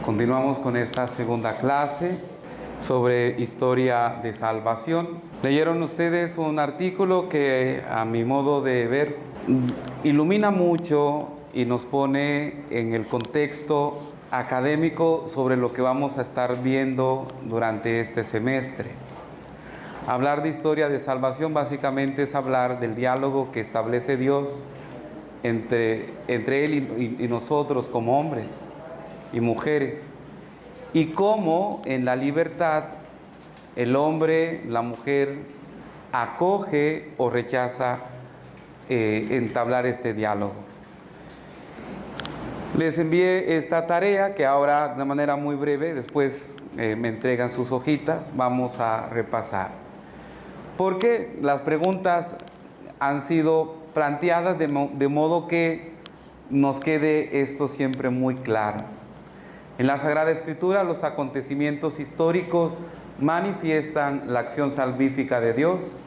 Continuamos con esta segunda clase sobre historia de salvación. Leyeron ustedes un artículo que, a mi modo de ver, ilumina mucho y nos pone en el contexto académico sobre lo que vamos a estar viendo durante este semestre. Hablar de historia de salvación básicamente es hablar del diálogo que establece Dios entre Él y nosotros como hombres y mujeres, y cómo en la libertad el hombre, la mujer, acoge o rechaza entablar este diálogo. Les envié esta tarea que ahora, de manera muy breve, después me entregan sus hojitas, vamos a repasar. Porque las preguntas han sido planteadas de modo que nos quede esto siempre muy claro. En la Sagrada Escritura, los acontecimientos históricos manifiestan la acción salvífica de Dios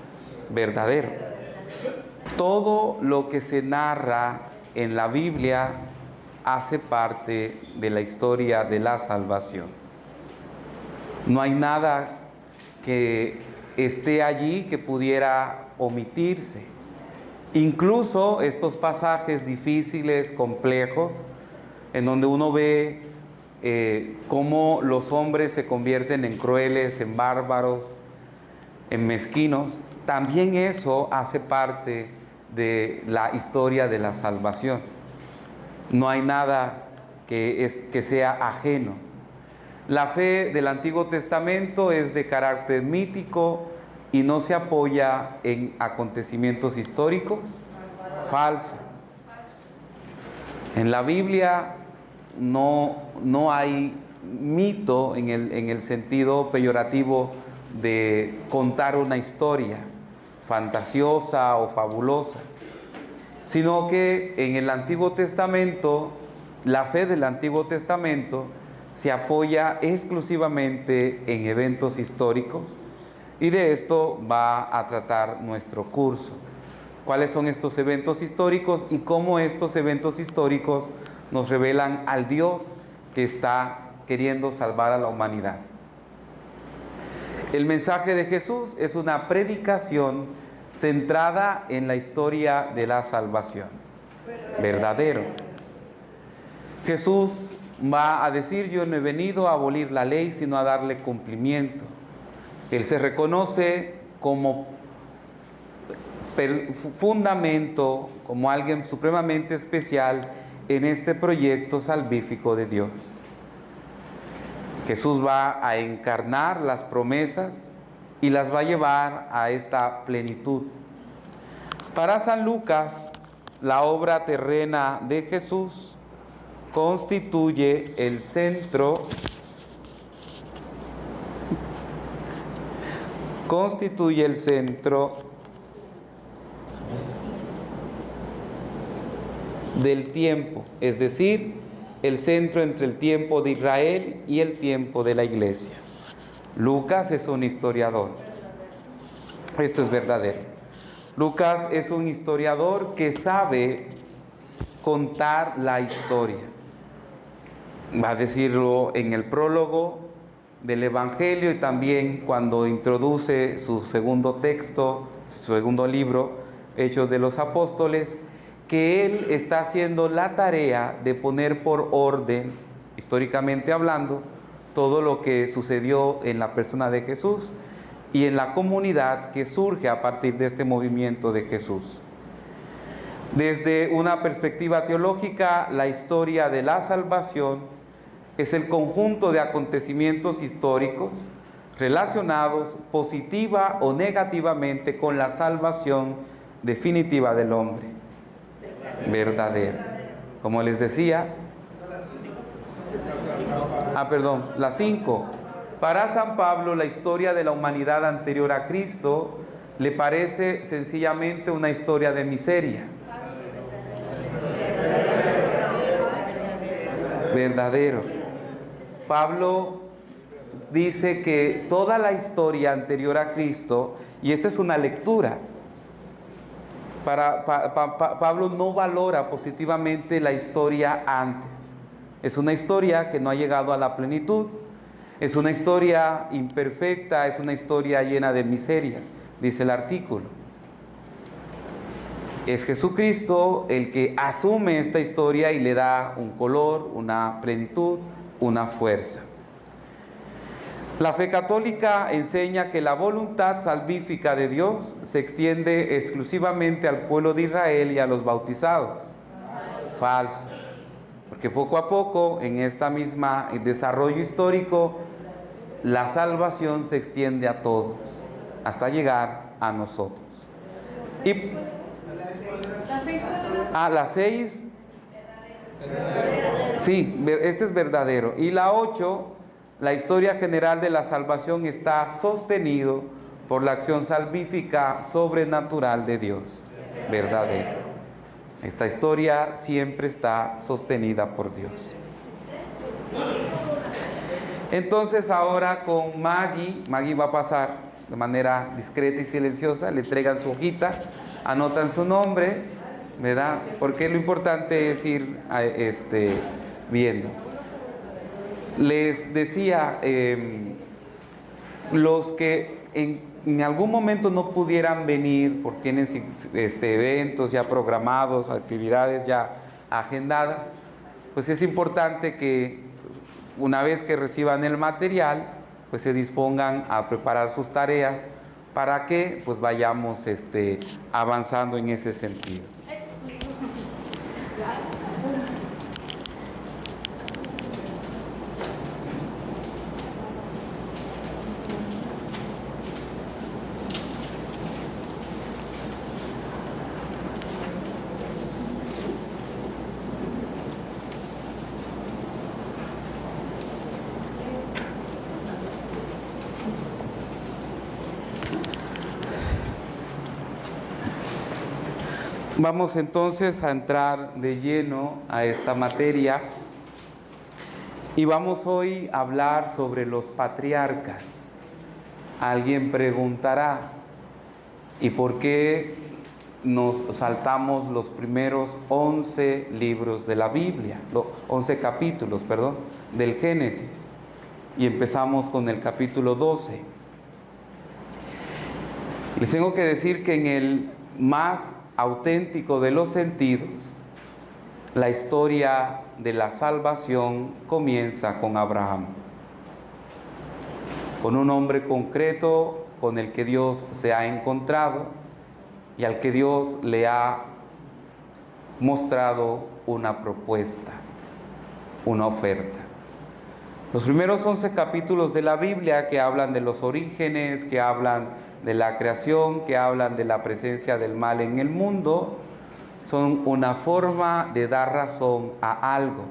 verdadero. Todo lo que se narra en la Biblia hace parte de la historia de la salvación. No hay nada que esté allí que pudiera omitirse. Incluso estos pasajes difíciles, complejos, en donde uno ve cómo los hombres se convierten en crueles, en bárbaros, en mezquinos, también eso hace parte de la historia de la salvación. No hay nada que sea ajeno. La fe del Antiguo Testamento es de carácter mítico y no se apoya en acontecimientos históricos falsos. En la Biblia no hay mito en el sentido peyorativo de contar una historia fantasiosa o fabulosa, sino que en el Antiguo Testamento, la fe del Antiguo Testamento se apoya exclusivamente en eventos históricos, y de esto va a tratar nuestro curso. ¿Cuáles son estos eventos históricos y cómo estos eventos históricos nos revelan al Dios que está queriendo salvar a la humanidad? El mensaje de Jesús es una predicación centrada en la historia de la salvación. Verdadero. Jesús va a decir: yo no he venido a abolir la ley, sino a darle cumplimiento. Él se reconoce como fundamento, como alguien supremamente especial en este proyecto salvífico de Dios. Jesús va a encarnar las promesas y las va a llevar a esta plenitud. Para San Lucas, la obra terrena de Jesús constituye el centro del tiempo, es decir, el centro entre el tiempo de Israel y el tiempo de la iglesia. Lucas es un historiador. Esto es verdadero. Lucas es un historiador que sabe contar la historia. Va a decirlo en el prólogo del Evangelio y también cuando introduce su segundo texto, su segundo libro, Hechos de los Apóstoles, que él está haciendo la tarea de poner por orden, históricamente hablando, todo lo que sucedió en la persona de Jesús y en la comunidad que surge a partir de este movimiento de Jesús. Desde una perspectiva teológica, la historia de la salvación es el conjunto de acontecimientos históricos relacionados positiva o negativamente con la salvación definitiva del hombre. Verdadero. Como les decía, las 5. Para San Pablo, la historia de la humanidad anterior a Cristo le parece sencillamente una historia de miseria. Verdadero. Pablo dice que toda la historia anterior a Cristo, y esta es una lectura, Pablo no valora positivamente la historia antes. Es una historia que no ha llegado a la plenitud. Es una historia imperfecta, es una historia llena de miserias, dice el artículo. Es Jesucristo el que asume esta historia y le da un color, una plenitud, una fuerza. La fe católica enseña que la voluntad salvífica de Dios se extiende exclusivamente al pueblo de Israel y a los bautizados. Falso. Porque poco a poco, en esta misma desarrollo histórico, la salvación se extiende a todos, hasta llegar a nosotros. Y la 6, sí, este es verdadero. Y la 8, la historia general de la salvación está sostenido por la acción salvífica sobrenatural de Dios. Verdadero. Esta historia siempre está sostenida por Dios. Entonces ahora con Maggie va a pasar de manera discreta y silenciosa, le entregan su hojita, anotan su nombre, ¿verdad? Porque lo importante es ir viendo. Les decía, los que en algún momento no pudieran venir porque tienen eventos ya programados, actividades ya agendadas, pues es importante que una vez que reciban el material, pues se dispongan a preparar sus tareas para que pues vayamos avanzando en ese sentido. Vamos entonces a entrar de lleno a esta materia y vamos hoy a hablar sobre los patriarcas. Alguien preguntará, ¿y por qué nos saltamos los primeros 11 libros de la Biblia? 11 capítulos, perdón, del Génesis, y empezamos con el capítulo 12. Les tengo que decir que en el más auténtico de los sentidos, la historia de la salvación comienza con Abraham, con un hombre concreto con el que Dios se ha encontrado y al que Dios le ha mostrado una propuesta, una oferta. Los primeros 11 capítulos de la Biblia que hablan de los orígenes, que hablan de la creación, que hablan de la presencia del mal en el mundo, son una forma de dar razón a algo,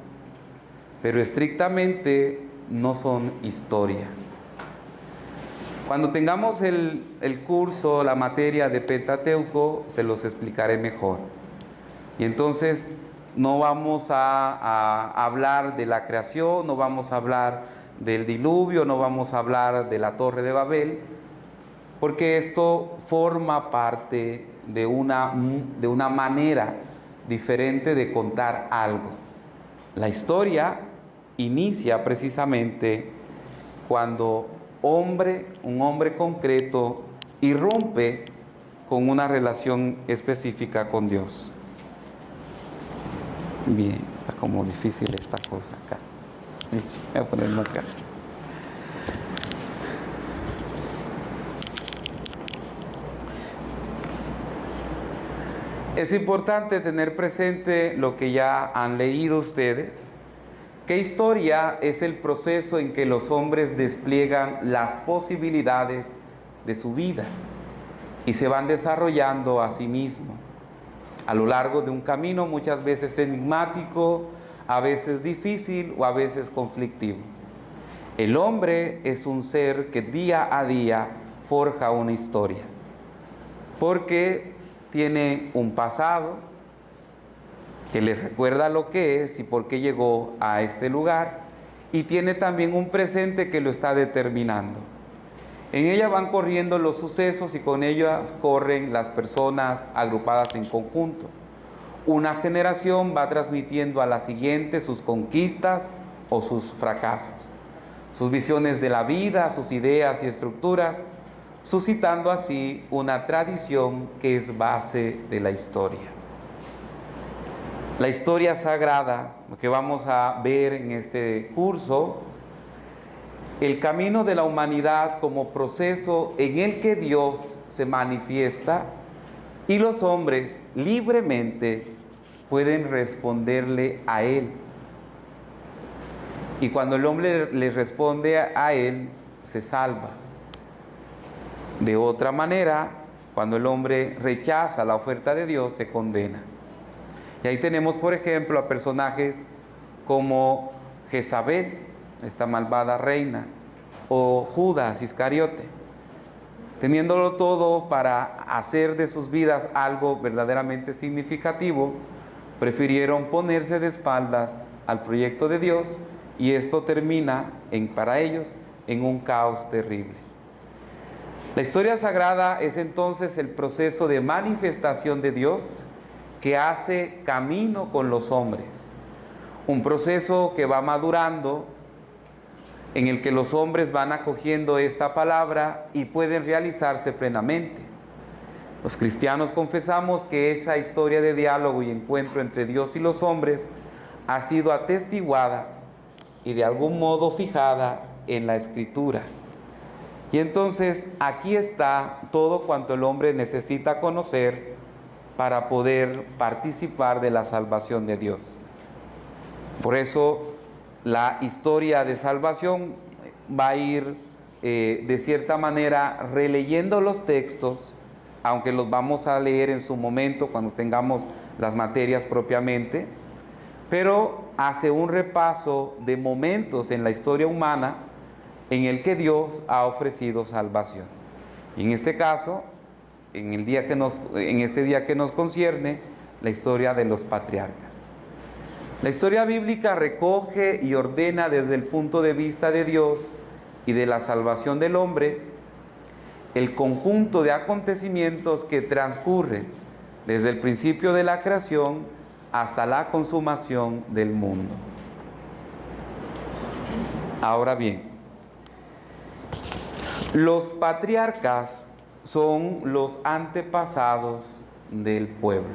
pero estrictamente no son historia. Cuando tengamos el curso, la materia de Pentateuco, se los explicaré mejor. Y entonces no vamos a hablar de la creación, no vamos a hablar del diluvio, no vamos a hablar de la Torre de Babel, porque esto forma parte de una manera diferente de contar algo. La historia inicia precisamente cuando un hombre concreto irrumpe con una relación específica con Dios. Bien, está como difícil esta cosa acá. Voy a ponerlo acá. Es importante tener presente lo que ya han leído ustedes, que historia es el proceso en que los hombres despliegan las posibilidades de su vida y se van desarrollando a sí mismos a lo largo de un camino muchas veces enigmático, a veces difícil o a veces conflictivo. El hombre es un ser que día a día forja una historia, porque tiene un pasado que le recuerda lo que es y por qué llegó a este lugar, y tiene también un presente que lo está determinando. En ella van corriendo los sucesos y con ellas corren las personas agrupadas en conjunto. Una generación va transmitiendo a la siguiente sus conquistas o sus fracasos, sus visiones de la vida, sus ideas y estructuras, suscitando así una tradición que es base de la historia. La historia sagrada, lo que vamos a ver en este curso, el camino de la humanidad como proceso en el que Dios se manifiesta y los hombres libremente pueden responderle a Él. Y cuando el hombre le responde a Él, se salva. De otra manera, cuando el hombre rechaza la oferta de Dios, se condena. Y ahí tenemos, por ejemplo, a personajes como Jezabel, esta malvada reina, o Judas Iscariote, teniéndolo todo para hacer de sus vidas algo verdaderamente significativo, prefirieron ponerse de espaldas al proyecto de Dios, y esto termina para ellos en un caos terrible. La historia sagrada es entonces el proceso de manifestación de Dios que hace camino con los hombres. Un proceso que va madurando, en el que los hombres van acogiendo esta palabra y pueden realizarse plenamente. Los cristianos confesamos que esa historia de diálogo y encuentro entre Dios y los hombres ha sido atestiguada y de algún modo fijada en la Escritura. Y entonces aquí está todo cuanto el hombre necesita conocer para poder participar de la salvación de Dios. Por eso la historia de salvación va a ir de cierta manera releyendo los textos, aunque los vamos a leer en su momento cuando tengamos las materias propiamente, pero hace un repaso de momentos en la historia humana en el que Dios ha ofrecido salvación. Y en este caso, en este día que nos concierne, la historia de los patriarcas. La historia bíblica recoge y ordena desde el punto de vista de Dios y de la salvación del hombre el conjunto de acontecimientos que transcurren desde el principio de la creación hasta la consumación del mundo. Ahora bien, los patriarcas son los antepasados del pueblo.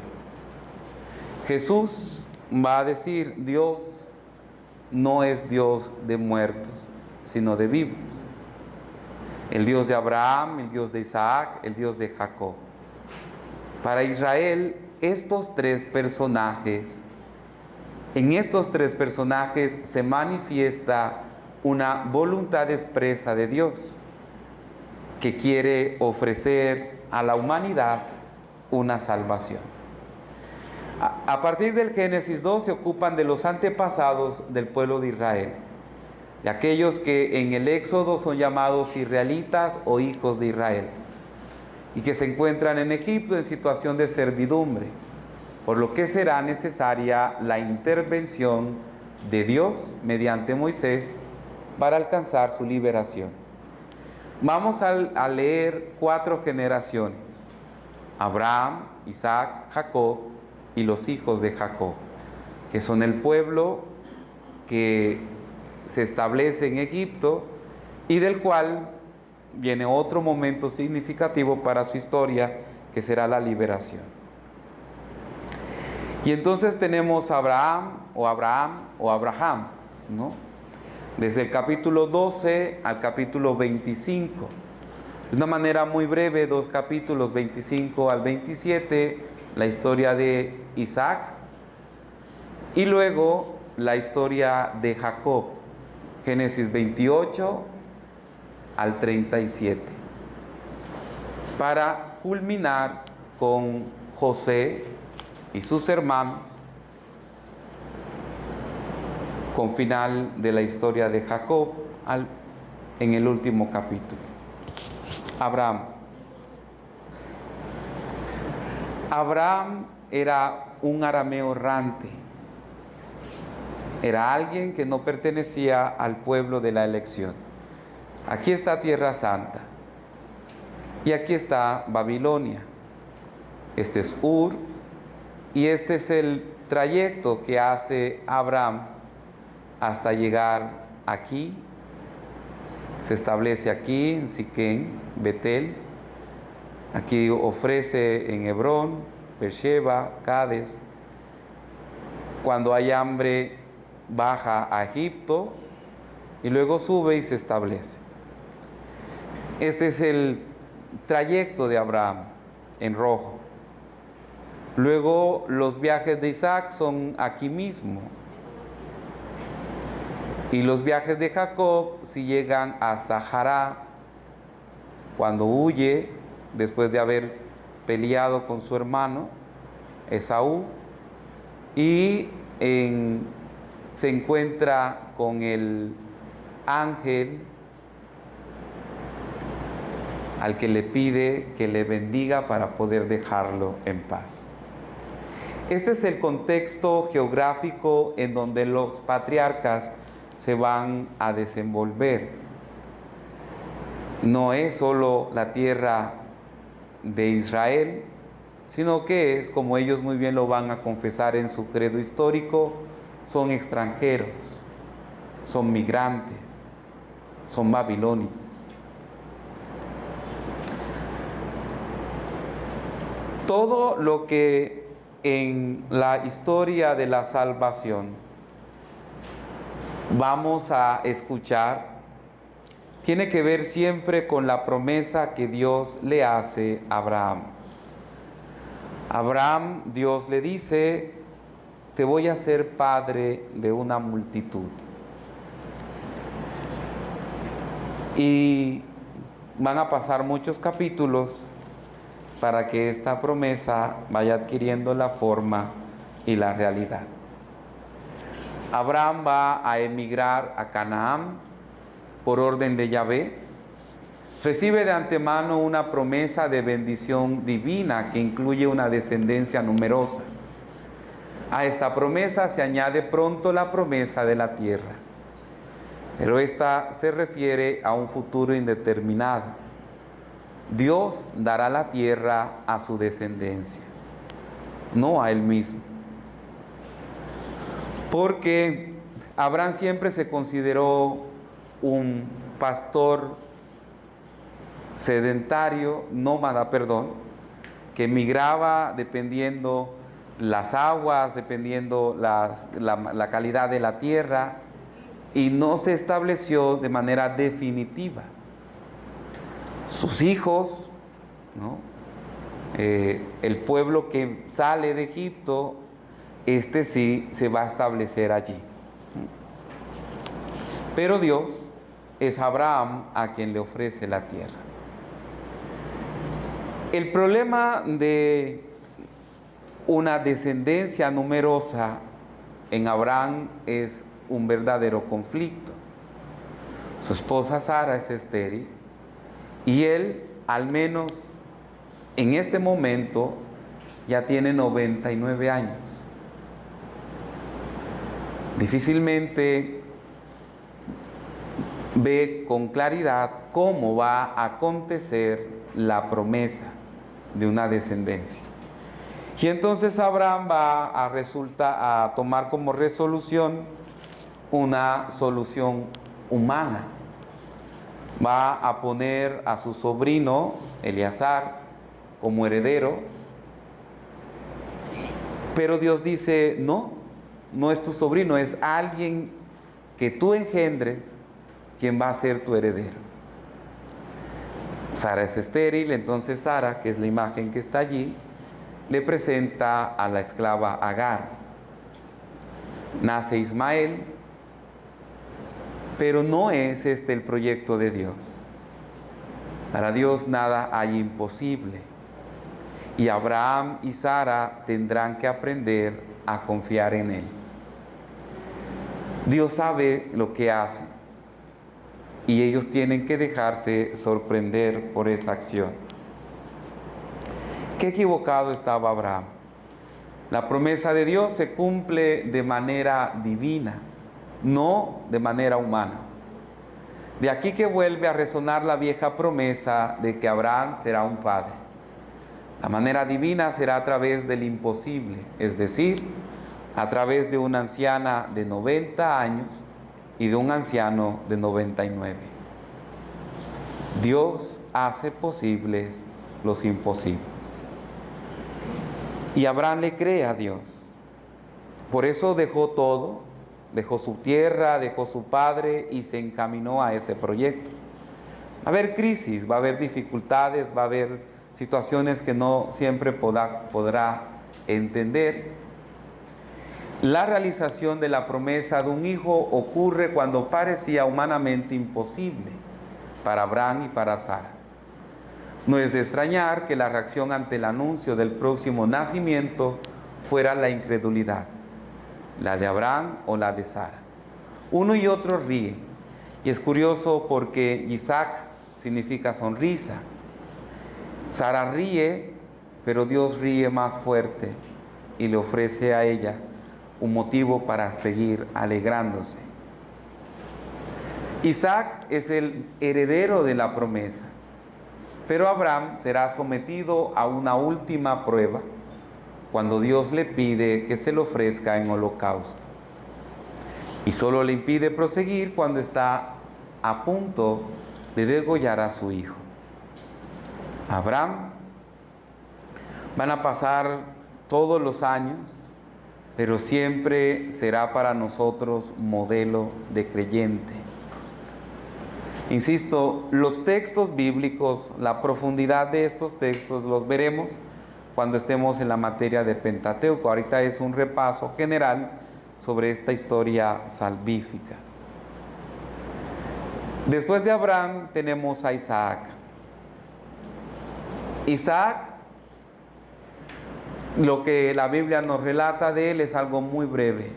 Jesús va a decir, Dios no es Dios de muertos, sino de vivos. El Dios de Abraham, el Dios de Isaac, el Dios de Jacob. Para Israel, en estos tres personajes se manifiesta una voluntad expresa de Dios que quiere ofrecer a la humanidad una salvación. A partir del Génesis 2 se ocupan de los antepasados del pueblo de Israel, de aquellos que en el Éxodo son llamados israelitas o hijos de Israel, y que se encuentran en Egipto en situación de servidumbre, por lo que será necesaria la intervención de Dios mediante Moisés para alcanzar su liberación. Vamos a leer 4 generaciones: Abraham, Isaac, Jacob y los hijos de Jacob, que son el pueblo que se establece en Egipto y del cual viene otro momento significativo para su historia, que será la liberación. Y entonces tenemos Abraham, ¿no? Desde el capítulo 12 al capítulo 25. De una manera muy breve, 2 capítulos, 25 al 27, la historia de Isaac, y luego la historia de Jacob, Génesis 28 al 37, para culminar con José y sus hermanos, con final de la historia de Jacob en el último capítulo. Abraham era un arameo errante, era alguien que no pertenecía al pueblo de la elección. Aquí está Tierra Santa y aquí está Babilonia. Este es Ur Y este es el trayecto que hace Abraham hasta llegar aquí. Se establece aquí en Siquén, Betel. Aquí ofrece en Hebrón, Beersheba, Cades. Cuando hay hambre, baja a Egipto y luego sube y se establece. Este es el trayecto de Abraham en rojo. Luego los viajes de Isaac son aquí mismo. Y los viajes de Jacob sí llegan hasta Hará, cuando huye después de haber peleado con su hermano Esaú, y se encuentra con el ángel al que le pide que le bendiga para poder dejarlo en paz. Este es el contexto geográfico en donde los patriarcas se van a desenvolver. No es solo la tierra de Israel, sino que es, como ellos muy bien lo van a confesar en su credo histórico, son extranjeros, son migrantes, son babilónicos. Todo lo que en la historia de la salvación vamos a escuchar tiene que ver siempre con la promesa que Dios le hace a Abraham. Abraham, Dios le dice: te voy a hacer padre de una multitud. Y van a pasar muchos capítulos para que esta promesa vaya adquiriendo la forma y la realidad. Abraham va a emigrar a Canaán por orden de Yahvé. Recibe de antemano una promesa de bendición divina que incluye una descendencia numerosa. A esta promesa se añade pronto la promesa de la tierra, pero esta se refiere a un futuro indeterminado. Dios dará la tierra a su descendencia, no a él mismo. Porque Abraham siempre se consideró un pastor sedentario, nómada, que migraba dependiendo las aguas, dependiendo la calidad de la tierra, y no se estableció de manera definitiva. Sus hijos, ¿no? El pueblo que sale de Egipto, este sí se va a establecer allí. Pero Dios es Abraham a quien le ofrece la tierra. El problema de una descendencia numerosa en Abraham es un verdadero conflicto. Su esposa Sara es estéril y él, al menos en este momento, ya tiene 99 años. Difícilmente ve con claridad cómo va a acontecer la promesa de una descendencia. Y entonces Abraham va a tomar como resolución una solución humana. Va a poner a su sobrino Eleazar como heredero, pero Dios dice: no es tu sobrino, es alguien que tú engendres quien va a ser tu heredero. Sara es estéril, entonces Sara, que es la imagen que está allí, le presenta a la esclava Agar. Nace Ismael, pero no es este el proyecto de Dios. Para Dios nada hay imposible. Y Abraham y Sara tendrán que aprender a confiar en Él. Dios sabe lo que hace y ellos tienen que dejarse sorprender por esa acción. Qué equivocado estaba Abraham. La promesa de Dios se cumple de manera divina, no de manera humana. De aquí que vuelve a resonar la vieja promesa de que Abraham será un padre. La manera divina será a través del imposible, es decir, a través de una anciana de 90 años y de un anciano de 99. Dios hace posibles los imposibles. Y Abraham le cree a Dios. Por eso dejó todo, dejó su tierra, dejó su padre y se encaminó a ese proyecto. Va a haber crisis, va a haber dificultades, va a haber situaciones que no siempre podrá entender. La realización de la promesa de un hijo ocurre cuando parecía humanamente imposible para Abraham y para Sara. No es de extrañar que la reacción ante el anuncio del próximo nacimiento fuera la incredulidad, la de Abraham o la de Sara. Uno y otro ríen, y es curioso porque Isaac significa sonrisa. Sara ríe, pero Dios ríe más fuerte y le ofrece a ella un motivo para seguir alegrándose. Isaac es el heredero de la promesa, pero Abraham será sometido a una última prueba cuando Dios le pide que se le ofrezca en holocausto. Y solo le impide proseguir cuando está a punto de degollar a su hijo. Abraham, van a pasar todos los años, pero siempre será para nosotros modelo de creyente. Insisto, los textos bíblicos, la profundidad de estos textos los veremos cuando estemos en la materia de Pentateuco. Ahorita es un repaso general sobre esta historia salvífica. Después de Abraham tenemos a Isaac. Isaac, lo que la Biblia nos relata de él es algo muy breve,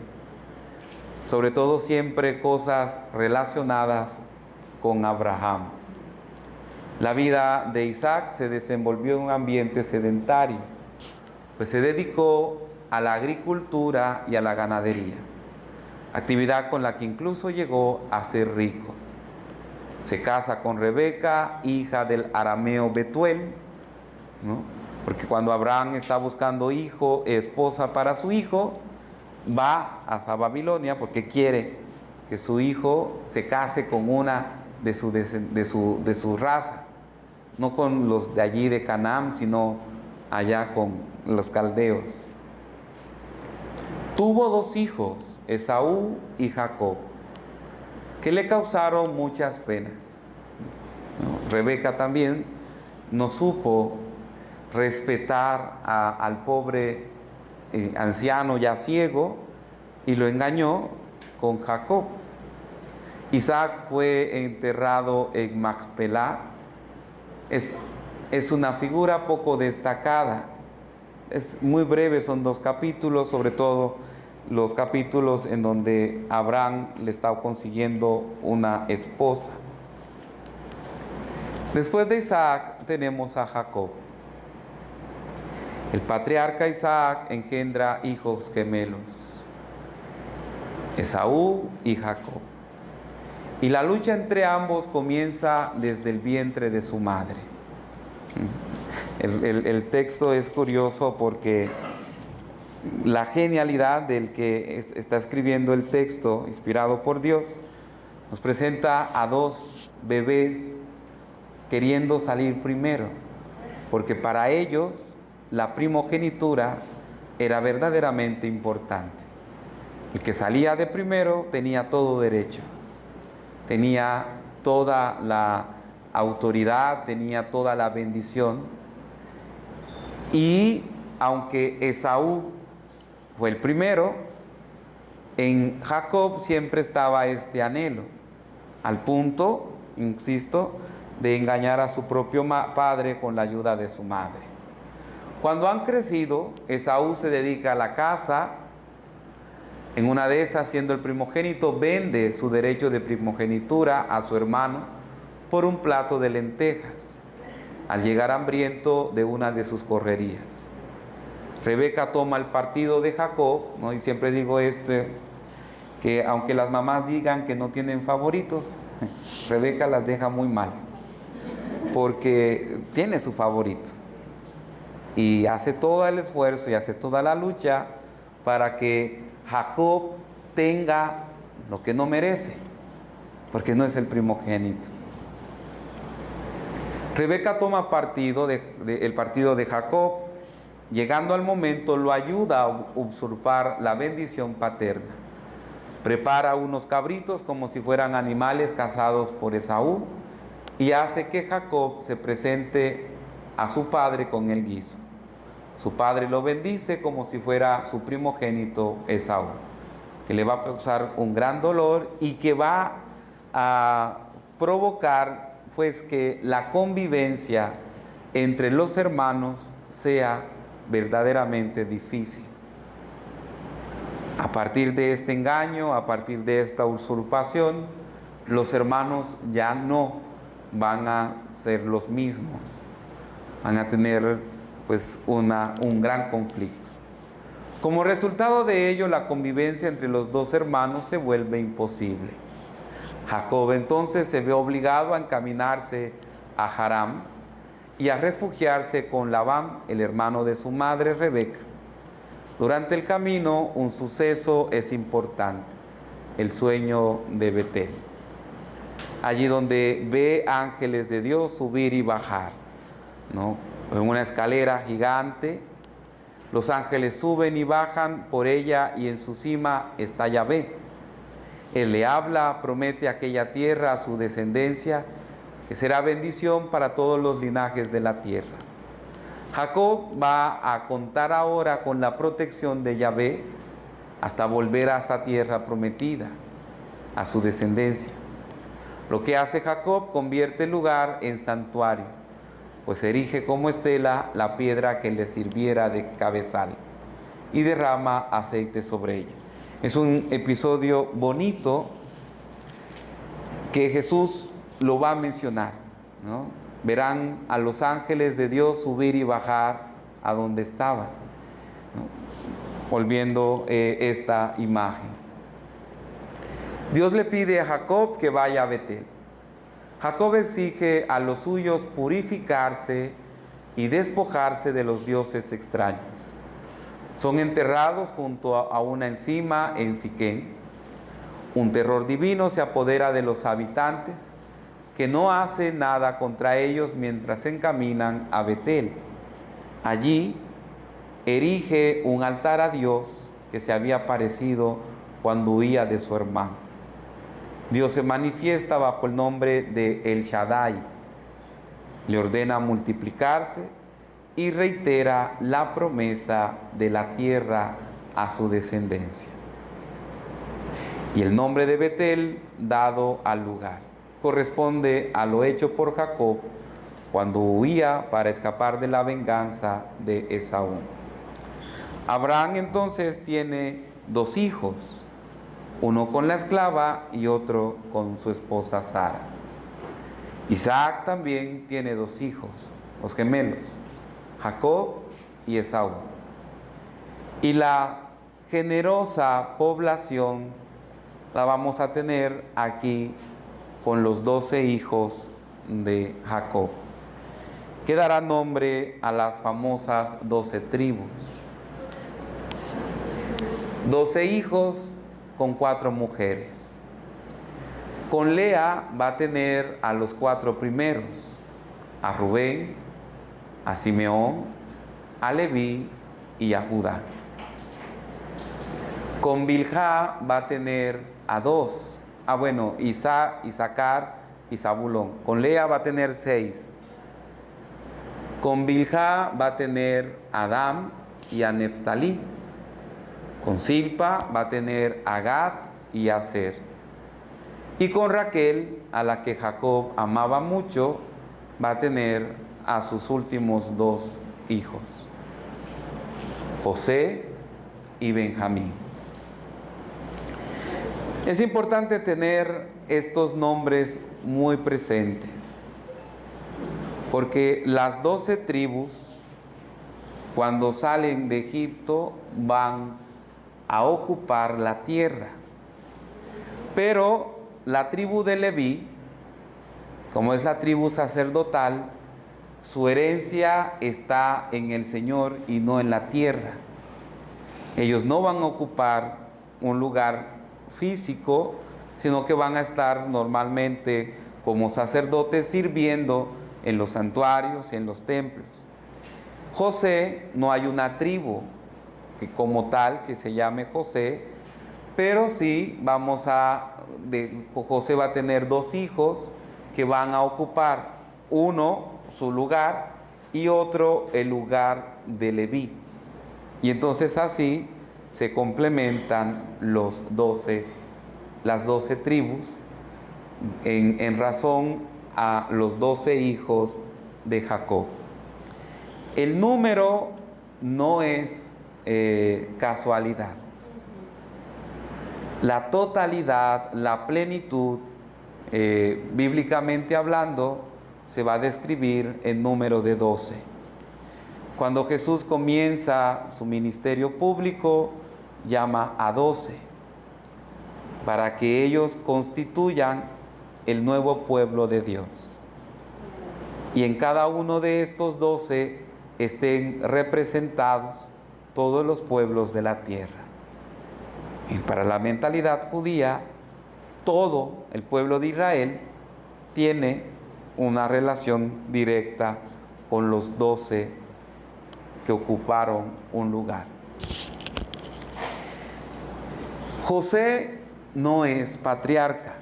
sobre todo siempre cosas relacionadas con Abraham. La vida de Isaac se desenvolvió en un ambiente sedentario, pues se dedicó a la agricultura y a la ganadería, actividad con la que incluso llegó a ser rico. Se casa con Rebeca, hija del arameo Betuel, ¿no? Porque cuando Abraham está buscando esposa para su hijo, va hasta Babilonia porque quiere que su hijo se case con una de su raza, no con los de allí de Canaán, sino allá con los caldeos. Tuvo 2 hijos, Esaú y Jacob, que le causaron muchas penas, ¿no? Rebeca también no supo respetar al pobre anciano ya ciego y lo engañó con Jacob. Isaac fue enterrado en Macpelá. Es una figura poco destacada. Es muy breve, son 2 capítulos, sobre todo los capítulos en donde Abraham le está consiguiendo una esposa. Después de Isaac tenemos a Jacob. El patriarca Isaac engendra hijos gemelos, Esaú y Jacob. Y la lucha entre ambos comienza desde el vientre de su madre. El texto es curioso porque la genialidad del que está escribiendo el texto, inspirado por Dios, nos presenta a 2 bebés queriendo salir primero, porque para ellos la primogenitura era verdaderamente importante. El que salía de primero tenía todo derecho, tenía toda la autoridad, tenía toda la bendición. Y aunque Esaú fue el primero, en Jacob siempre estaba este anhelo, al punto, insisto, de engañar a su propio padre con la ayuda de su madre. Cuando han crecido, Esaú se dedica a la caza. En una de esas, siendo el primogénito, vende su derecho de primogenitura a su hermano por un plato de lentejas, al llegar hambriento de una de sus correrías. Rebeca toma el partido de Jacob, ¿no? Y siempre digo que aunque las mamás digan que no tienen favoritos, Rebeca las deja muy mal, porque tiene su favorito. y hace todo el esfuerzo y hace toda la lucha para que Jacob tenga lo que no merece, porque no es el primogénito. Rebeca toma el partido de Jacob. Llegando al momento, lo ayuda a usurpar la bendición paterna. Prepara unos cabritos como si fueran animales cazados por Esaú y hace que Jacob se presente a su padre con el guiso. Su padre lo bendice como si fuera su primogénito Esaú, que le va a causar un gran dolor y que va a provocar pues que la convivencia entre los hermanos sea verdaderamente difícil. A partir de este engaño, a partir de esta usurpación, los hermanos ya no van a ser los mismos, van a tener pues un gran conflicto. Como resultado de ello, la convivencia entre los dos hermanos se vuelve imposible. Jacob entonces se ve obligado a encaminarse a Harán y a refugiarse con Labán, el hermano de su madre Rebeca. Durante el camino, un suceso es importante: el sueño de Betel. Allí donde ve ángeles de Dios subir y bajar, ¿no? En una escalera gigante, los ángeles suben y bajan por ella y en su cima está Yahvé. Él le habla, promete aquella tierra a su descendencia, que será bendición para todos los linajes de la tierra. Jacob va a contar ahora con la protección de Yahvé hasta volver a esa tierra prometida, a su descendencia. Lo que hace Jacob convierte el lugar en santuario, pues erige como estela la piedra que le sirviera de cabezal y derrama aceite sobre ella. Es un episodio bonito que Jesús lo va a mencionar, ¿no? Verán a los ángeles de Dios subir y bajar a donde estaban, ¿no? Volviendo esta imagen. Dios le pide a Jacob que vaya a Betel. Jacob exige a los suyos purificarse y despojarse de los dioses extraños. Son enterrados junto a una encima en Siquén. Un terror divino se apodera de los habitantes, que no hacen nada contra ellos mientras se encaminan a Betel. Allí erige un altar a Dios que se había aparecido cuando huía de su hermano. Dios se manifiesta bajo el nombre de El Shaddai, le ordena multiplicarse y reitera la promesa de la tierra a su descendencia. Y el nombre de Betel, dado al lugar, corresponde a lo hecho por Jacob cuando huía para escapar de la venganza de Esaú. Abraham entonces tiene dos hijos, uno con la esclava y otro con su esposa Sara. Isaac también tiene dos hijos, los gemelos, Jacob y Esaú. Y la generosa población la vamos a tener aquí con los 12 hijos de Jacob, que dará nombre a las famosas 12 tribus. 12 hijos con 4 mujeres. Con Lea va a tener a los 4 primeros, a Rubén, a Simeón, a Leví y a Judá. Con Bilhá va a tener a 2, Isaacar y Zabulón. Con Lea va a tener 6. Con Bilhá va a tener a Dan y a Neftalí. Con Silpa va a tener a Gad y a Aser. Y con Raquel, a la que Jacob amaba mucho, va a tener a sus últimos 2 hijos, José y Benjamín. Es importante tener estos nombres muy presentes, porque las 12 tribus, cuando salen de Egipto, van a ocupar la tierra. Pero la tribu de Leví, como es la tribu sacerdotal, su herencia está en el Señor y no en la tierra. Ellos no van a ocupar un lugar físico, sino que van a estar normalmente como sacerdotes sirviendo en los santuarios y en los templos. José, no hay una tribu que como tal que se llame José, pero sí José va a tener 2 hijos que van a ocupar, uno su lugar y otro el lugar de Leví. Y entonces así se complementan las 12 tribus en razón a los 12 hijos de Jacob. El número no es casualidad. La totalidad, la plenitud, bíblicamente hablando, se va a describir en número de 12. Cuando Jesús comienza su ministerio público, llama a 12 para que ellos constituyan el nuevo pueblo de Dios. Y en cada uno de estos 12 estén representados todos los pueblos de la tierra. Y para la mentalidad judía, todo el pueblo de Israel tiene una relación directa con los 12 que ocuparon un lugar. José no es patriarca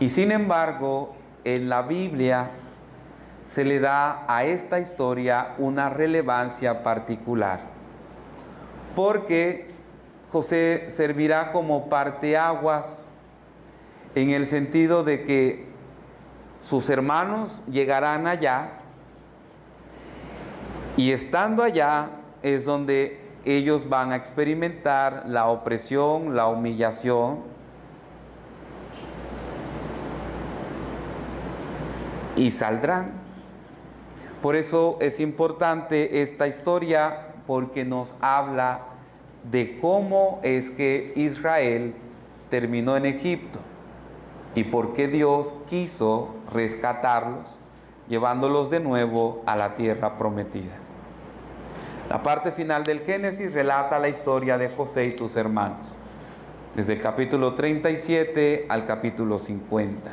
y sin embargo en la Biblia se le da a esta historia una relevancia particular, porque José servirá como parteaguas en el sentido de que sus hermanos llegarán allá y estando allá es donde ellos van a experimentar la opresión, la humillación y saldrán. Por eso es importante esta historia, porque nos habla de cómo es que Israel terminó en Egipto y por qué Dios quiso rescatarlos, llevándolos de nuevo a la tierra prometida. La parte final del Génesis relata la historia de José y sus hermanos, desde el capítulo 37 al capítulo 50.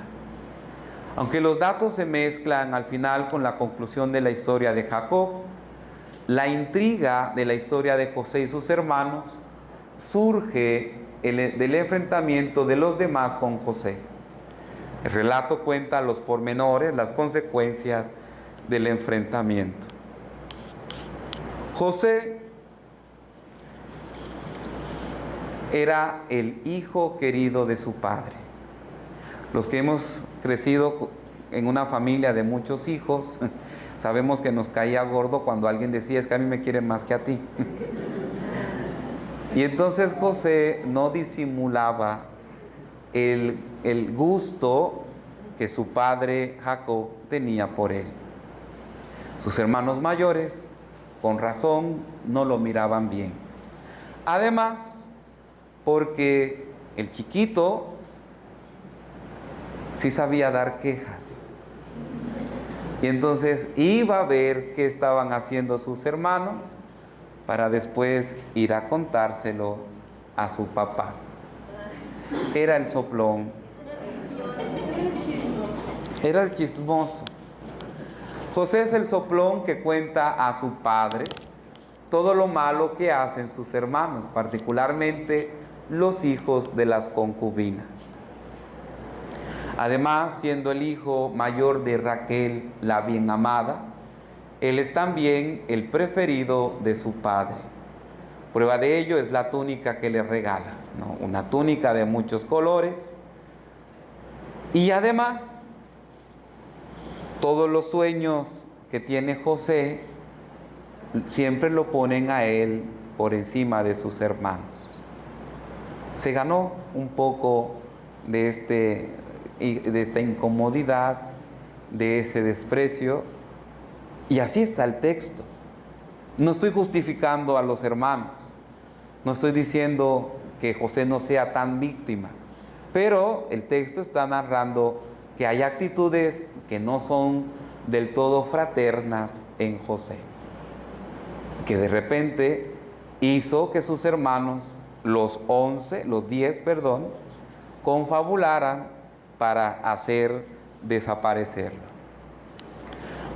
Aunque los datos se mezclan al final con la conclusión de la historia de Jacob, la intriga de la historia de José y sus hermanos surge del enfrentamiento de los demás con José. El relato cuenta los pormenores, las consecuencias del enfrentamiento. José era el hijo querido de su padre. Los que hemos crecido en una familia de muchos hijos, sabemos que nos caía gordo cuando alguien decía, es que a mí me quieren más que a ti. Y entonces José no disimulaba el gusto que su padre Jacob tenía por él. Sus hermanos mayores, con razón, no lo miraban bien. Además, porque el chiquito sí sabía dar quejas. Y entonces iba a ver qué estaban haciendo sus hermanos para después ir a contárselo a su papá. Era el soplón. Era el chismoso. José es el soplón que cuenta a su padre todo lo malo que hacen sus hermanos, particularmente los hijos de las concubinas. Además, siendo el hijo mayor de Raquel, la bien amada, él es también el preferido de su padre. Prueba de ello es la túnica que le regala, ¿no? Una túnica de muchos colores. Y además, todos los sueños que tiene José siempre lo ponen a él por encima de sus hermanos. Se ganó un poco de esta incomodidad, de ese desprecio, y así está el texto. No estoy justificando a los hermanos, no estoy diciendo que José no sea tan víctima, pero el texto está narrando que hay actitudes que no son del todo fraternas en José, que de repente hizo que sus hermanos, los 10, confabularan para hacer desaparecerlo.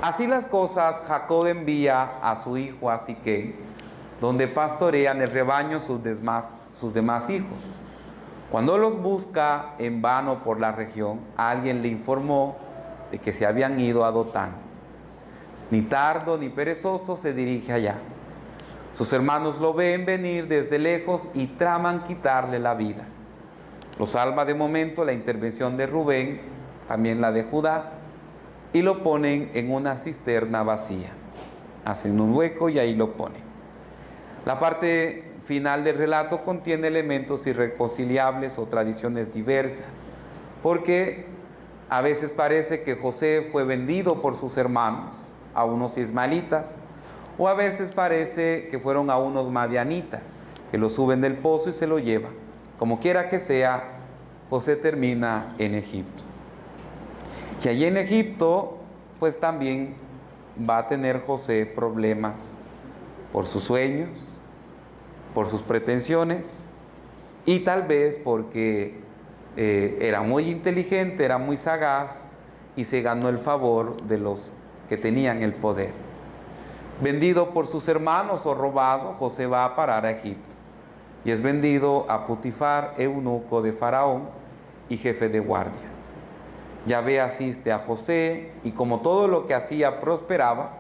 Así las cosas, Jacob envía a su hijo a Siquem, donde pastorean el rebaño sus demás hijos. Cuando los busca en vano por la región, alguien le informó de que se habían ido a Dotán. Ni tardo ni perezoso se dirige allá. Sus hermanos lo ven venir desde lejos y traman quitarle la vida. Lo salva de momento la intervención de Rubén, también la de Judá, y lo ponen en una cisterna vacía. Hacen un hueco y ahí lo ponen. La parte final del relato contiene elementos irreconciliables o tradiciones diversas, porque a veces parece que José fue vendido por sus hermanos a unos ismaelitas, o a veces parece que fueron a unos madianitas, que lo suben del pozo y se lo llevan. Como quiera que sea, José termina en Egipto. Y allí en Egipto, pues también va a tener José problemas por sus sueños, por sus pretensiones, y tal vez porque era muy inteligente, era muy sagaz, y se ganó el favor de los que tenían el poder. Vendido por sus hermanos o robado, José va a parar a Egipto y es vendido a Potifar, eunuco de Faraón y jefe de guardias. Yahvé asiste a José y como todo lo que hacía prosperaba,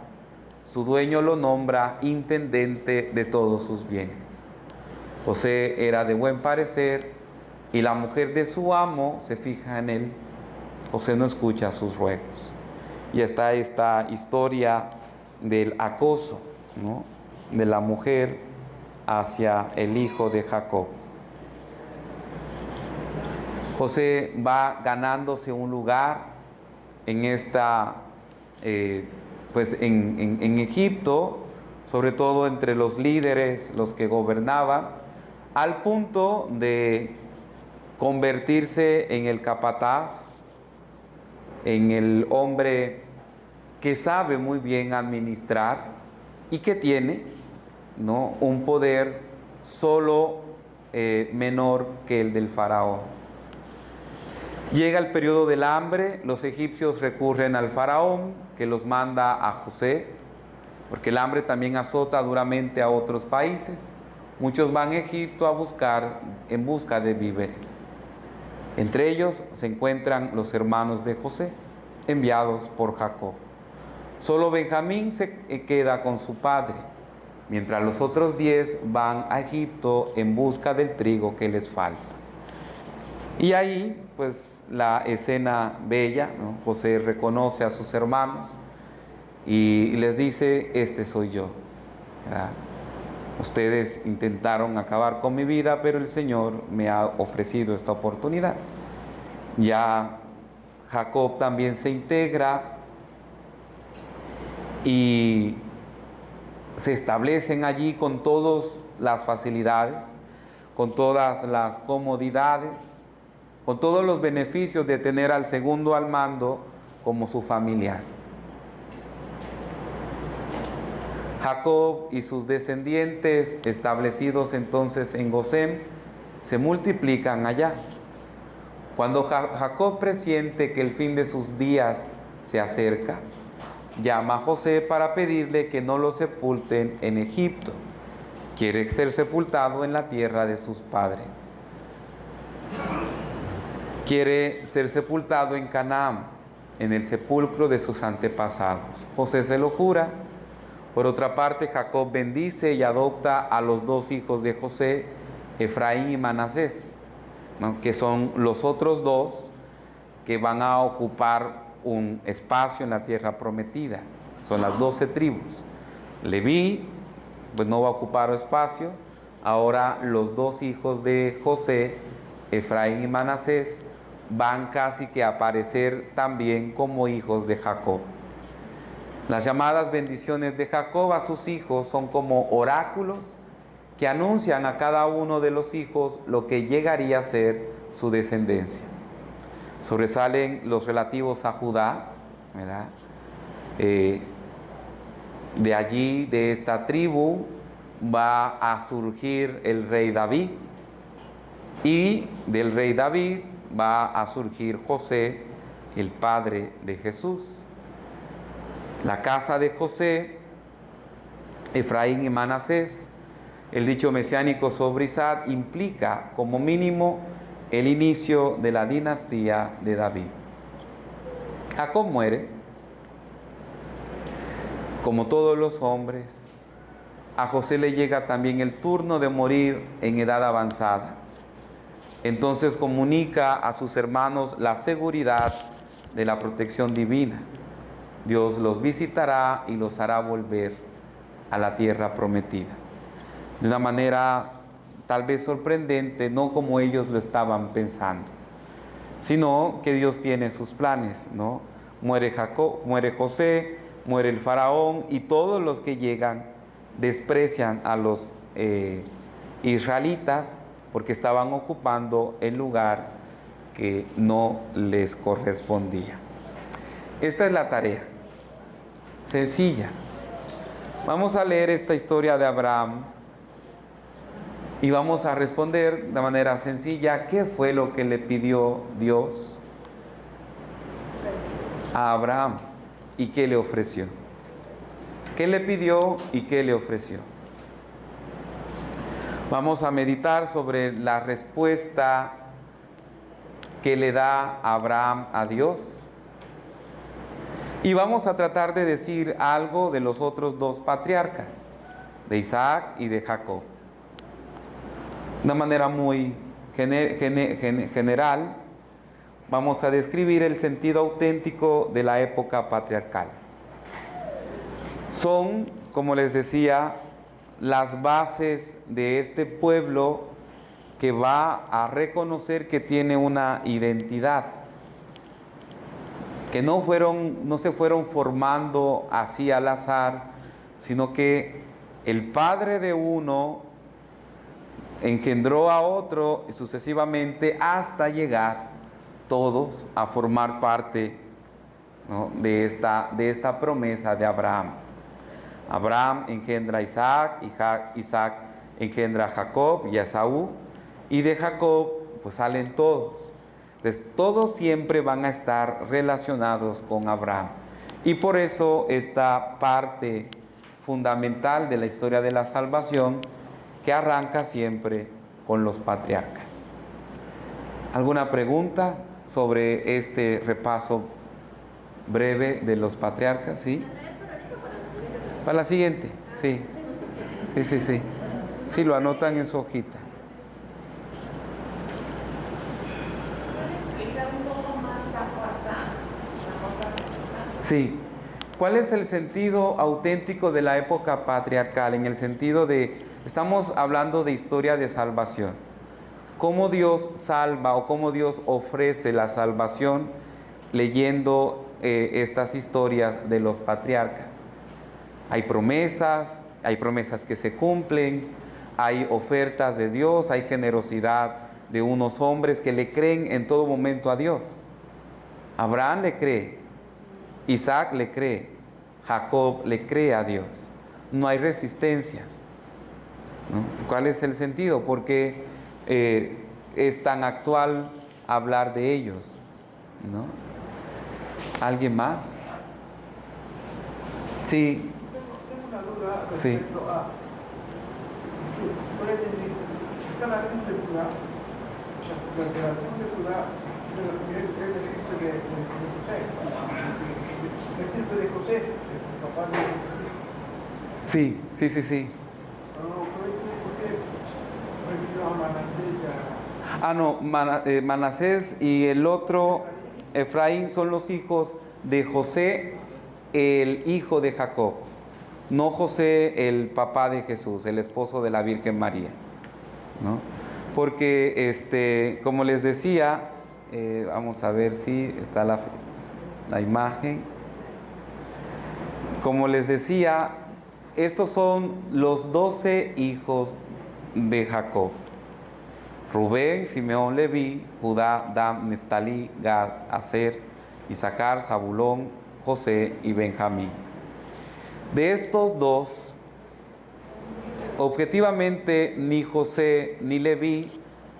su dueño lo nombra intendente de todos sus bienes. José era de buen parecer y la mujer de su amo se fija en él. José no escucha sus ruegos. Y está esta historia del acoso, ¿no?, de la mujer hacia el hijo de Jacob. José va ganándose un lugar en en Egipto, sobre todo entre los líderes, los que gobernaban, al punto de convertirse en el capataz, en el hombre que sabe muy bien administrar y que tiene, ¿no?, un poder solo menor que el del faraón. Llega el periodo del hambre, los egipcios recurren al faraón, que los manda a José, porque el hambre también azota duramente a otros países. Muchos van a Egipto en busca de víveres. Entre ellos se encuentran los hermanos de José, enviados por Jacob. Solo Benjamín se queda con su padre, mientras los otros 10 van a Egipto en busca del trigo que les falta. Y ahí, pues, la escena bella, ¿no? José reconoce a sus hermanos y les dice: este soy yo, ¿verdad? Ustedes intentaron acabar con mi vida, pero el Señor me ha ofrecido esta oportunidad. Ya Jacob también se integra y se establecen allí con todas las facilidades, con todas las comodidades, con todos los beneficios de tener al segundo al mando como su familiar. Jacob y sus descendientes, establecidos entonces en Gosén, se multiplican allá. Cuando Jacob presiente que el fin de sus días se acerca, llama a José para pedirle que no lo sepulten en Egipto. Quiere ser sepultado en la tierra de sus padres. Quiere ser sepultado en Canaán, en el sepulcro de sus antepasados. José se lo jura. Por otra parte, Jacob bendice y adopta a los 2 hijos de José, Efraín y Manasés, ¿no?, que son los otros 2 que van a ocupar un espacio en la tierra prometida. Son las 12 tribus. Leví, pues no va a ocupar espacio. Ahora los 2 hijos de José, Efraín y Manasés, van casi que a aparecer también como hijos de Jacob. Las llamadas bendiciones de Jacob a sus hijos son como oráculos que anuncian a cada uno de los hijos lo que llegaría a ser su descendencia. Sobresalen los relativos a Judá, ¿verdad?, De allí, de esta tribu, va a surgir el rey David, y del rey David va a surgir José, el padre de Jesús. La casa de José, Efraín y Manasés, el dicho mesiánico sobre Isaac, implica como mínimo el inicio de la dinastía de David. Jacob muere, como todos los hombres. A José le llega también el turno de morir en edad avanzada. Entonces comunica a sus hermanos la seguridad de la protección divina. Dios los visitará y los hará volver a la tierra prometida. De una manera tal vez sorprendente, no como ellos lo estaban pensando, sino que Dios tiene sus planes, ¿no? Muere Jacob, muere José, muere el faraón, y todos los que llegan desprecian a los israelitas porque estaban ocupando el lugar que no les correspondía. Esta es la tarea, sencilla. Vamos a leer esta historia de Abraham y vamos a responder de manera sencilla qué fue lo que le pidió Dios a Abraham y qué le ofreció. ¿Qué le pidió y qué le ofreció? Vamos a meditar sobre la respuesta que le da Abraham a Dios. Y vamos a tratar de decir algo de los otros dos patriarcas, de Isaac y de Jacob. De una manera muy general, vamos a describir el sentido auténtico de la época patriarcal. Son, como les decía, las bases de este pueblo que va a reconocer que tiene una identidad, que no se fueron formando así al azar, sino que el padre de uno engendró a otro y sucesivamente hasta llegar todos a formar parte, ¿no?, de esta promesa de Abraham. Abraham engendra a Isaac, Isaac engendra a Jacob y a Esaú, y de Jacob pues salen todos. Entonces, todos siempre van a estar relacionados con Abraham. Y por eso esta parte fundamental de la historia de la salvación, que arranca siempre con los patriarcas. ¿Alguna pregunta sobre este repaso breve de los patriarcas? ¿Sí? Para la siguiente, sí. Sí, lo anotan en su hojita. Sí. ¿Cuál es el sentido auténtico de la época patriarcal? En el sentido de, estamos hablando de historia de salvación. ¿Cómo Dios salva o cómo Dios ofrece la salvación leyendo estas historias de los patriarcas? Hay promesas que se cumplen, hay ofertas de Dios, hay generosidad de unos hombres que le creen en todo momento a Dios. Abraham le cree, Isaac le cree, Jacob le cree a Dios. No hay resistencias, ¿no? ¿Cuál es el sentido? Porque es tan actual hablar de ellos, ¿no? ¿Alguien más? Sí. Tengo una duda Sí. respecto a, está la tribu de Judá, la tribu de Judá es el ejemplo de José, el ejemplo de José, el papá de Jesús. Sí. No, ¿por qué refirió a Manasés y a... Ah, no, Manasés y el otro, Efraín, son los hijos de José, el hijo de Jacob. No José, el papá de Jesús, el esposo de la Virgen María, ¿no? Porque, como les decía, vamos a ver si está la imagen. Como les decía, estos son los 12 hijos de Jacob: Rubén, Simeón, Leví, Judá, Dan, Neftalí, Gad, Aser, Isaacar, Zabulón, José y Benjamín. De estos dos, objetivamente ni José ni Leví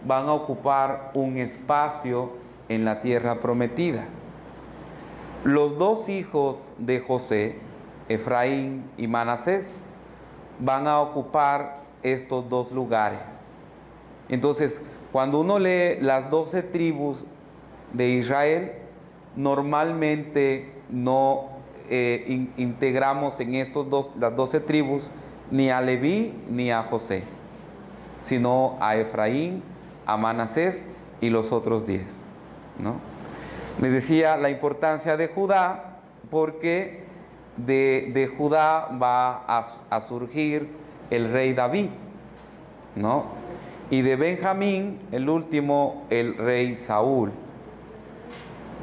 van a ocupar un espacio en la tierra prometida. Los dos hijos de José, Efraín y Manasés, van a ocupar estos dos lugares. Entonces, cuando uno lee las 12 tribus de Israel, normalmente no integramos en las 12 tribus ni a Leví ni a José, sino a Efraín, a Manasés y los otros 10, ¿no? Les decía la importancia de Judá, porque de Judá va a surgir el rey David, ¿no? Y de Benjamín, el último, el rey Saúl.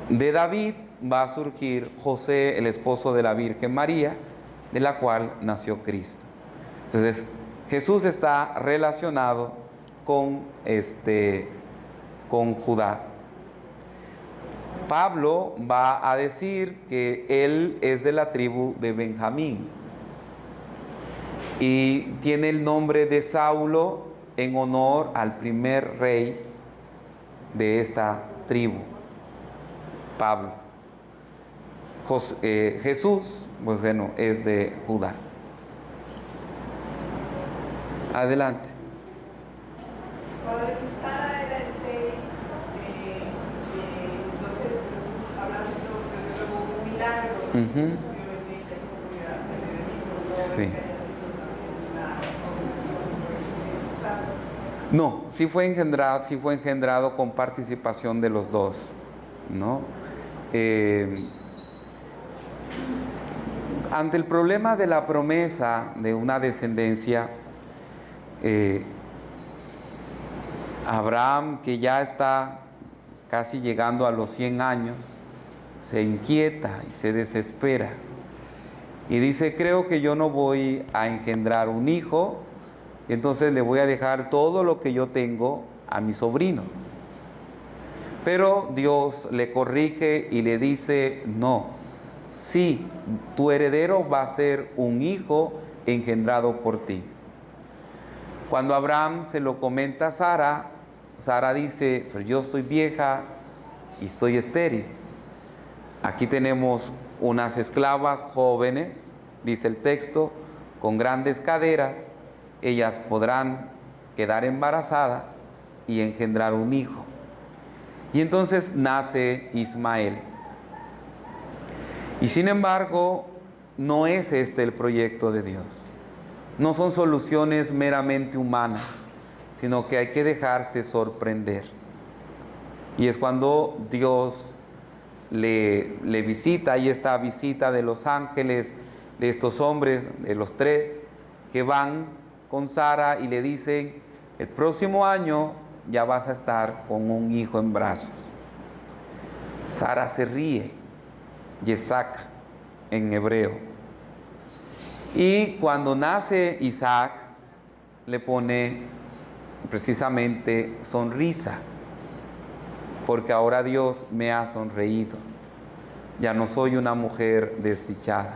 De David va a surgir José, el esposo de la Virgen María, de la cual nació Cristo. Entonces, Jesús está relacionado con Judá. Pablo va a decir que él es de la tribu de Benjamín y tiene el nombre de Saulo en honor al primer rey de esta tribu, Pablo. Jesús, pues bueno, es de Judá. Adelante. Padre, si Sara era estéril, entonces habla de un milagro. Sí. No, sí fue engendrado con participación de los dos, ¿no? Ante el problema de la promesa de una descendencia, Abraham, que ya está casi llegando a los 100 años, se inquieta y se desespera y dice: creo que yo no voy a engendrar un hijo, entonces le voy a dejar todo lo que yo tengo a mi sobrino. Pero Dios le corrige y le dice: no, sí, tu heredero va a ser un hijo engendrado por ti. Cuando Abraham se lo comenta a Sara, Sara dice: pero yo soy vieja y estoy estéril. Aquí tenemos unas esclavas jóvenes, dice el texto, con grandes caderas, ellas podrán quedar embarazadas y engendrar un hijo. Y entonces nace Ismael. Y sin embargo, no es este el proyecto de Dios. No son soluciones meramente humanas, sino que hay que dejarse sorprender. Y es cuando Dios le visita, y esta visita de los ángeles, de estos hombres, de los 3, que van con Sara y le dicen: el próximo año ya vas a estar con un hijo en brazos. Sara se ríe, Yesak en hebreo. Y cuando nace Isaac, le pone precisamente sonrisa, porque ahora Dios me ha sonreído. Ya no soy una mujer desdichada.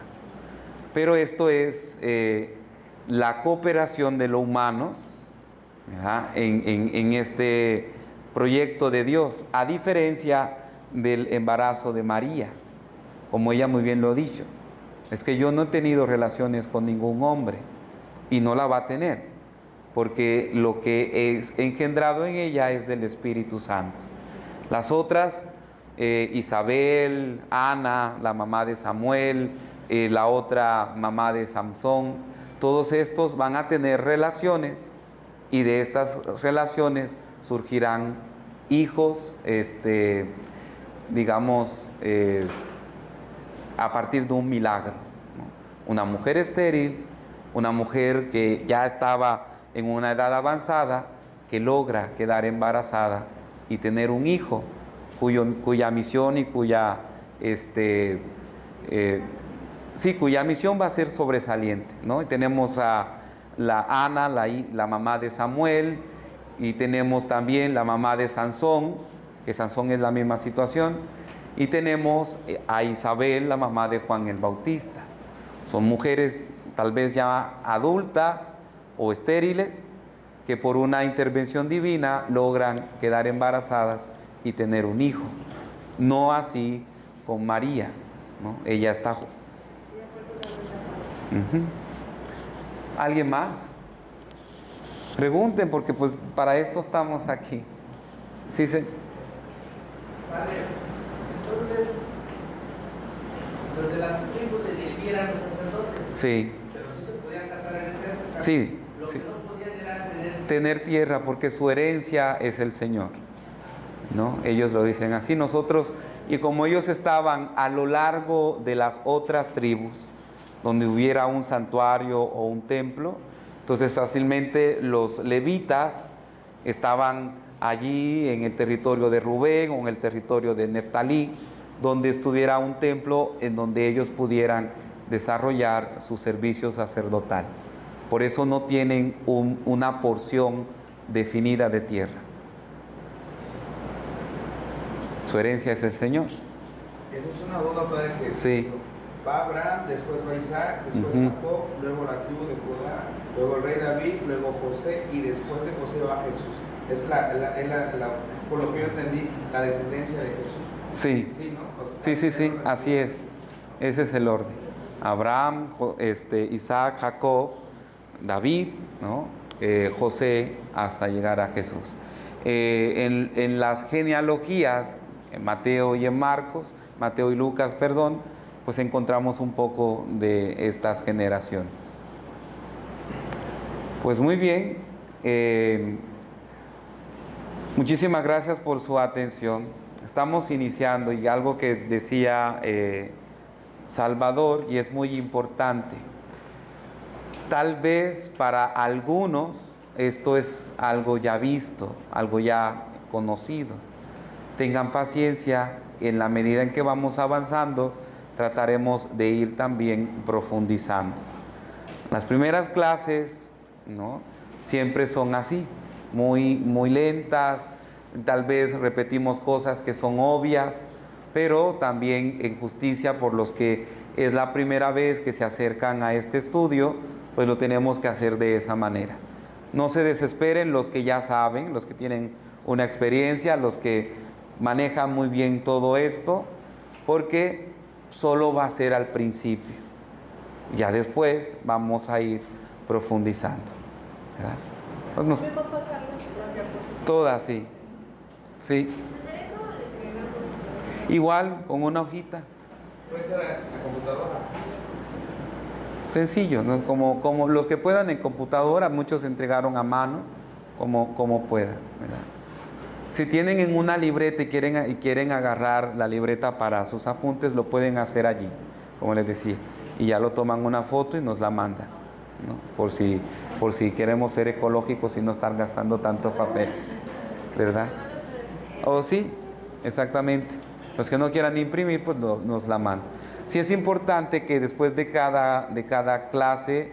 Pero esto es la cooperación de lo humano, ¿verdad?, en este proyecto de Dios, a diferencia del embarazo de María, como ella muy bien lo ha dicho. Es que yo no he tenido relaciones con ningún hombre y no la va a tener, porque lo que es engendrado en ella es del Espíritu Santo. Las otras, Isabel, Ana, la mamá de Samuel, la otra mamá de Samson, todos estos van a tener relaciones, y de estas relaciones surgirán hijos, digamos, a partir de un milagro, ¿no? Una mujer estéril, una mujer que ya estaba en una edad avanzada, que logra quedar embarazada y tener un hijo cuya misión y cuya misión va a ser sobresaliente, ¿no? Y tenemos a la Ana, la mamá de Samuel, y tenemos también la mamá de Sansón, que Sansón es la misma situación, Y tenemos a Isabel, la mamá de Juan el Bautista. Son mujeres tal vez ya adultas o estériles que por una intervención divina logran quedar embarazadas y tener un hijo. No así con María, ¿no? Ella está... ¿Alguien más? Pregunten, porque pues para esto estamos aquí. Sí, sí. Padre, entonces, los de la tribu de Leví eran los sacerdotes. Sí. Pero sí se podían casar en esa época. Sí. Lo Sí. que no podían era Tener tierra, porque su herencia es el Señor, ¿no? Ellos lo dicen así. Nosotros, y como ellos estaban a lo largo de las otras tribus, donde hubiera un santuario o un templo, entonces fácilmente los levitas estaban allí en el territorio de Rubén o en el territorio de Neftalí, donde estuviera un templo en donde ellos pudieran desarrollar su servicio sacerdotal. Por eso no tienen una porción definida de tierra. Su herencia es el Señor. Esa es una duda, padre, que Sí. va Abraham, después va Isaac, después Jacob, luego la tribu de Judá, luego el rey David, luego José, y después de José va Jesús. Es por lo que yo entendí, la descendencia de Jesús. Sí. Sí, ¿no? Sí, así es. Ese es el orden. Abraham, Isaac, Jacob, David, ¿no? José, hasta llegar a Jesús. En las genealogías, en Mateo y en Marcos, Mateo y Lucas, perdón, pues encontramos un poco de estas generaciones. Pues muy bien, muchísimas gracias por su atención. Estamos iniciando, y algo que decía Salvador, y es muy importante, tal vez para algunos esto es algo ya visto, algo ya conocido. Tengan paciencia, en la medida en que vamos avanzando, trataremos de ir también profundizando. Las primeras clases, ¿no?, siempre son así, muy lentas, tal vez repetimos cosas que son obvias, pero también en justicia por los que es la primera vez que se acercan a este estudio, pues lo tenemos que hacer de esa manera. No se desesperen los que ya saben, los que tienen una experiencia, los que manejan muy bien todo esto, porque solo va a ser al principio. Ya después vamos a ir profundizando, ¿verdad? Pues nos... ¿Podemos pasar las diapositivas? Todas, sí. Sí. Igual, con una hojita. Puede ser la computadora. Sencillo, ¿no? Como los que puedan en computadora, muchos entregaron a mano, como puedan, ¿verdad? Si tienen en una libreta y quieren agarrar la libreta para sus apuntes, lo pueden hacer allí, como les decía. Y ya lo toman una foto y nos la mandan, ¿no? Por si queremos ser ecológicos y no estar gastando tanto papel, ¿verdad? O sí, exactamente. Los que no quieran imprimir, pues nos la mandan. Sí es importante que después de cada clase